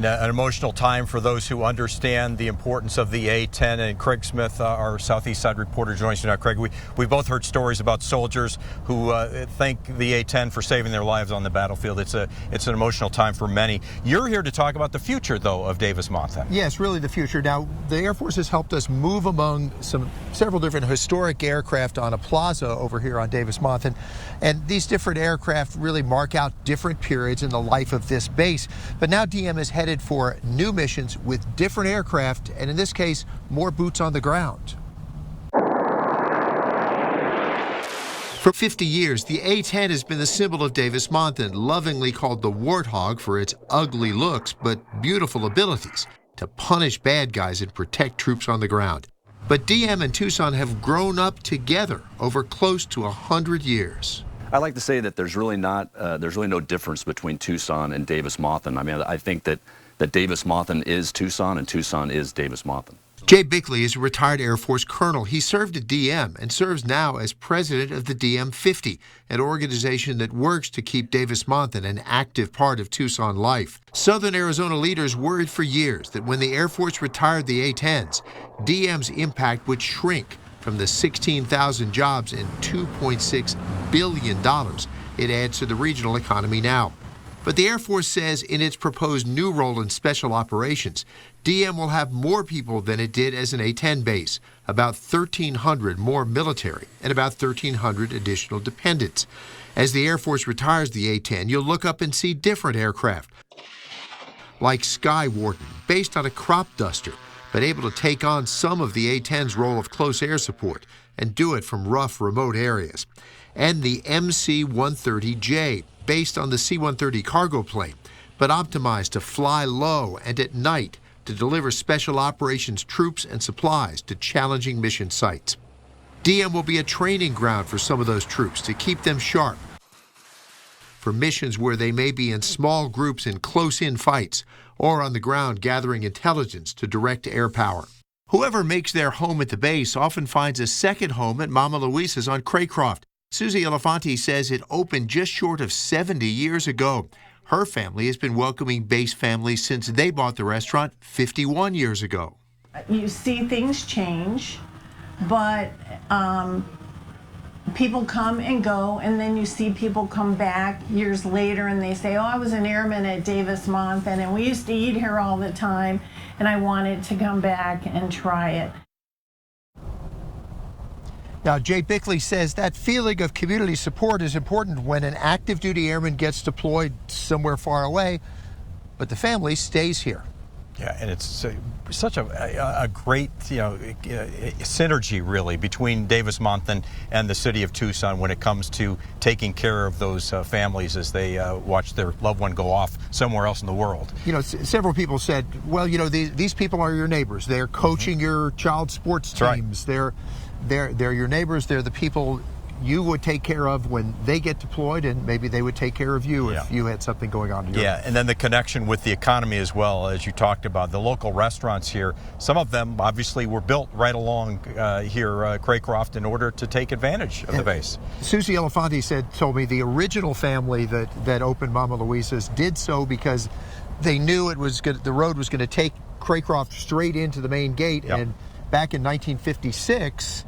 An emotional time for those who understand the importance of the A-10. And Craig Smith, our Southeast Side reporter, joins us now. Craig, we both heard stories about soldiers who thank the A-10 for saving their lives on the battlefield. It's an emotional time for many. You're here to talk about the future, though, of Davis-Monthan. Yes, really the future. Now, the Air Force has helped us move among several different historic aircraft on a plaza over here on Davis-Monthan. And these different aircraft really mark out different periods in the life of this base. But now DM is headed for new missions with different aircraft, and in this case, more boots on the ground. For 50 years, the A-10 has been the symbol of Davis-Monthan, lovingly called the Warthog for its ugly looks but beautiful abilities to punish bad guys and protect troops on the ground. But DM and Tucson have grown up together over close to 100 years. I like to say that there's really no difference between Tucson and Davis-Monthan. I mean, I think that Davis-Monthan is Tucson and Tucson is Davis-Monthan. Jay Bickley is a retired Air Force colonel. He served at DM and serves now as president of the DM-50, an organization that works to keep Davis-Monthan an active part of Tucson life. Southern Arizona leaders worried for years that when the Air Force retired the A-10s, DM's impact would shrink from the 16,000 jobs and $2.6 billion it adds to the regional economy now. But the Air Force says in its proposed new role in special operations, DM will have more people than it did as an A-10 base, about 1,300 more military and about 1,300 additional dependents. As the Air Force retires the A-10, you'll look up and see different aircraft, like Sky Warden, based on a crop duster, but able to take on some of the A-10's role of close air support and do it from rough, remote areas. And the MC-130J, based on the C-130 cargo plane, but optimized to fly low and at night to deliver special operations troops and supplies to challenging mission sites. DM will be a training ground for some of those troops to keep them sharp for missions where they may be in small groups in close-in fights or on the ground gathering intelligence to direct air power. Whoever makes their home at the base often finds a second home at Mama Luisa's on Craycroft. Susie Elefanti says it opened just short of 70 years ago. Her family has been welcoming base families since they bought the restaurant 51 years ago. You see things change, but people come and go, and then you see people come back years later and they say, oh, I was an airman at Davis-Monthan and we used to eat here all the time and I wanted to come back and try it. Now, Jay Bickley says that feeling of community support is important when an active duty airman gets deployed somewhere far away, but the family stays here. Yeah, and it's such a great, synergy really between Davis-Monthan and the city of Tucson when it comes to taking care of those families as they watch their loved one go off somewhere else in the world. You know, several people said, well, these people are your neighbors. They're coaching your child sports teams. Right. They're your neighbors. They're the people you would take care of when they get deployed, and maybe they would take care of you if you had something going on in your life. And then the connection with the economy as well, as you talked about. The local restaurants here, some of them obviously were built right along here, Craycroft, in order to take advantage of the base. Susie Elefanti told me the original family that opened Mama Luisa's did so because they knew the road was going to take Craycroft straight into the main gate, and back in 1956,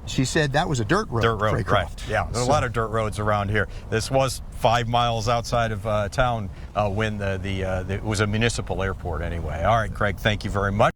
she said that was a dirt road. Dirt road, right. Yeah, there's a lot of dirt roads around here. This was 5 miles outside of town when it was a municipal airport anyway. All right, Craig, thank you very much.